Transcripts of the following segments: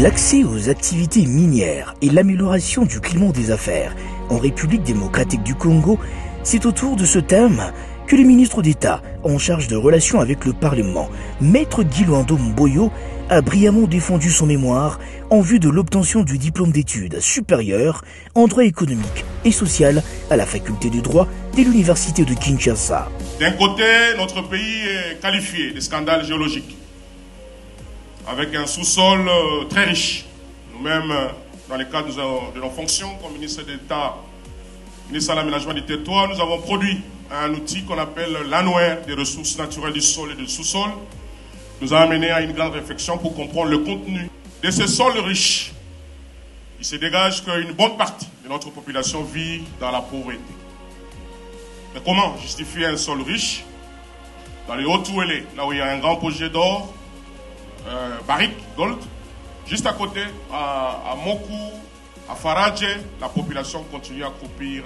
L'accès aux activités minières et l'amélioration du climat des affaires en République démocratique du Congo, c'est autour de ce thème que le ministre d'État en charge de relations avec le Parlement, Maître Guy Luando Mboyo, a brillamment défendu son mémoire en vue de l'obtention du diplôme d'études supérieures en droit économique et social à la faculté de droit de l'université de Kinshasa. D'un côté, notre pays est qualifié de scandale géologique, avec un sous-sol très riche. Nous-mêmes, dans le cadre de nos fonctions comme ministre d'État, ministre de l'aménagement du territoire, nous avons produit un outil qu'on appelle l'annuaire des ressources naturelles du sol et du sous-sol. Nous a amené à une grande réflexion pour comprendre le contenu de ce sol riche. Il se dégage qu'une bonne partie de notre population vit dans la pauvreté. Mais comment justifier un sol riche dans les Hauts-Touélé, là où il y a un grand projet d'or, Barrick Gold, juste à côté, à Mokou, à Faradje, la population continue à croupir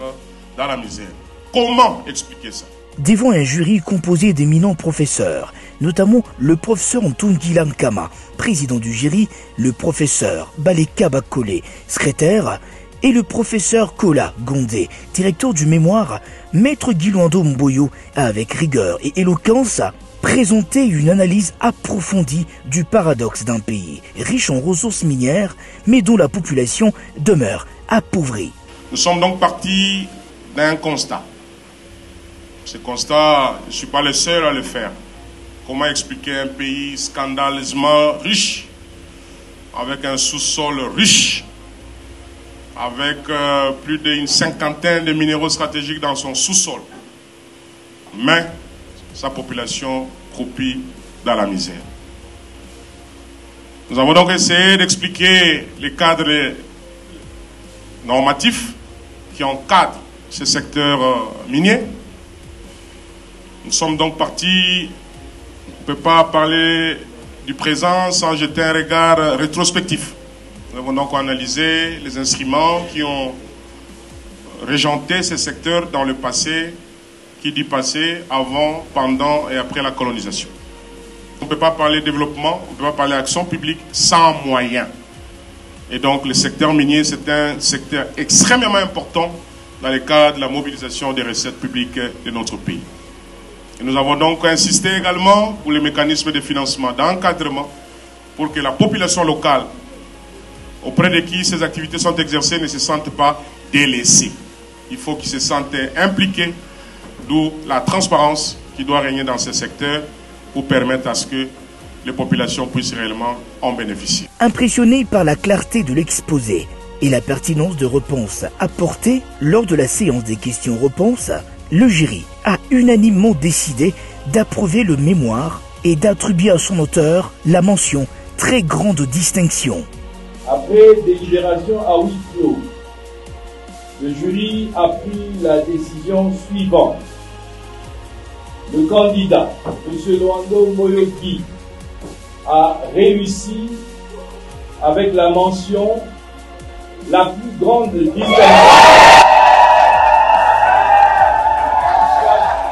dans la misère. Comment expliquer ça? Devant un jury composé d'éminents professeurs, notamment le professeur Ntungi Lankama, président du jury, le professeur Baleka Bakole, secrétaire, et le professeur Kola Gondé, directeur du mémoire, Maître Guy Luando Mboyo a avec rigueur et éloquence présenté une analyse approfondie du paradoxe d'un pays riche en ressources minières, mais dont la population demeure appauvrie. Nous sommes donc partis d'un constat. Ce constat, je ne suis pas le seul à le faire. Comment expliquer un pays scandaleusement riche, avec un sous-sol riche, avec plus d'une cinquantaine de minéraux stratégiques dans son sous-sol, mais sa population croupit dans la misère. Nous avons donc essayé d'expliquer les cadres normatifs qui encadrent ce secteur minier. Nous sommes donc partis, on ne peut pas parler du présent sans jeter un regard rétrospectif. Nous avons donc analysé les instruments qui ont régenté ce secteur dans le passé, qui dit passé, avant, pendant et après la colonisation. On ne peut pas parler développement, on ne peut pas parler action publique sans moyens. Et donc le secteur minier, c'est un secteur extrêmement important dans le cadre de la mobilisation des recettes publiques de notre pays. Et nous avons donc insisté également pour les mécanismes de financement, d'encadrement, pour que la population locale, auprès de qui ces activités sont exercées, ne se sentent pas délaissées. Il faut qu'ils se sentent impliqués, d'où la transparence qui doit régner dans ce secteur pour permettre à ce que les populations puissent réellement en bénéficier. Impressionné par la clarté de l'exposé et la pertinence de réponses apportées lors de la séance des questions-réponses, le jury a unanimement décidé d'approuver le mémoire et d'attribuer à son auteur la mention très grande distinction. Après délibération à huis clos, le jury a pris la décision suivante. Le candidat, M. Luando Mboyo, a réussi avec la mention la plus grande distinction.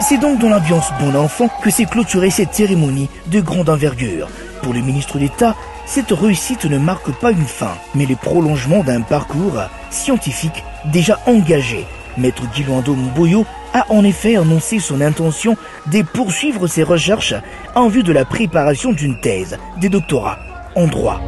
C'est donc dans l'ambiance bon enfant que s'est clôturée cette cérémonie de grande envergure. Pour le ministre d'État, cette réussite ne marque pas une fin, mais le prolongement d'un parcours scientifique déjà engagé. Maître Guy Luando Mboyo a en effet annoncé son intention de poursuivre ses recherches en vue de la préparation d'une thèse de doctorat en droit.